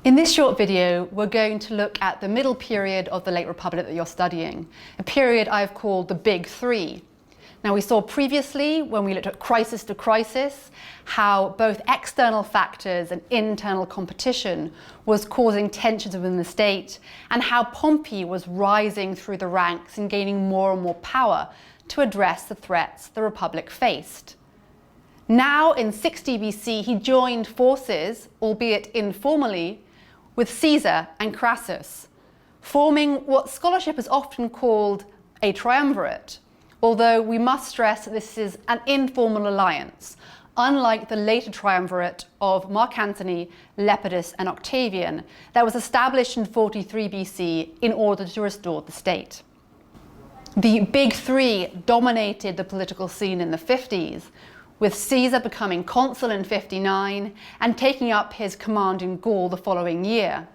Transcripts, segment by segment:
In this short video, we're going to look at the middle period of the late Republic that you're studying, a period I've called the Big Three. Now, we saw previously, when we looked at crisis to crisis, how both external factors and internal competition was causing tensions within the state, and how Pompey was rising through the ranks and gaining more and more power to address the threats the Republic faced. Now, in 60 BC, he joined forces, albeit informally, with Caesar and Crassus, forming what scholarship has often called a triumvirate, although we must stress that this is an informal alliance, unlike the later triumvirate of Mark Antony, Lepidus and Octavian that was established in 43 BC in order to restore the state. The Big Three dominated the political scene in the 50s, with Caesar becoming consul in 59 and taking up his command in Gaul the following year.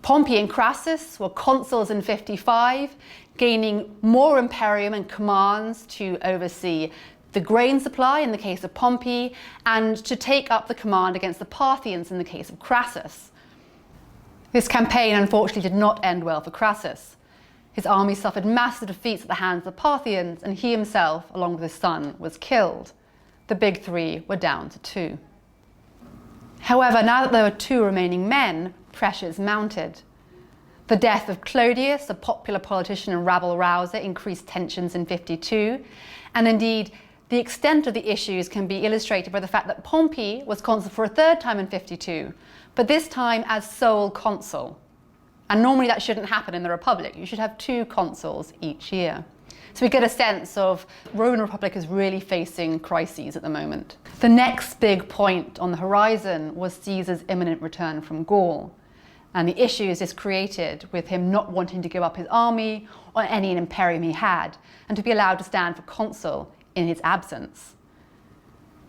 Pompey and Crassus were consuls in 55, gaining more imperium and commands to oversee the grain supply in the case of Pompey and to take up the command against the Parthians in the case of Crassus. This campaign unfortunately did not end well for Crassus. His army suffered massive defeats at the hands of the Parthians, and he himself, along with his son, was killed. The Big Three were down to two. However, now that there were two remaining men, pressures mounted. The death of Clodius, a popular politician and rabble-rouser, increased tensions in 52, and indeed the extent of the issues can be illustrated by the fact that Pompey was consul for a third time in 52, but this time as sole consul. And normally that shouldn't happen in the Republic. You should have two consuls each year. So we get a sense of the Roman Republic is really facing crises at the moment. The next big point on the horizon was Caesar's imminent return from Gaul, and the issues this created with him not wanting to give up his army or any imperium he had, and to be allowed to stand for consul in his absence.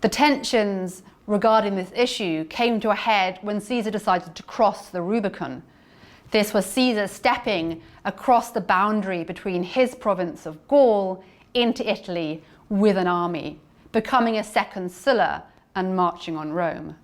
The tensions regarding this issue came to a head when Caesar decided to cross the Rubicon. This was Caesar stepping across the boundary between his province of Gaul into Italy with an army, becoming a second Sulla and marching on Rome.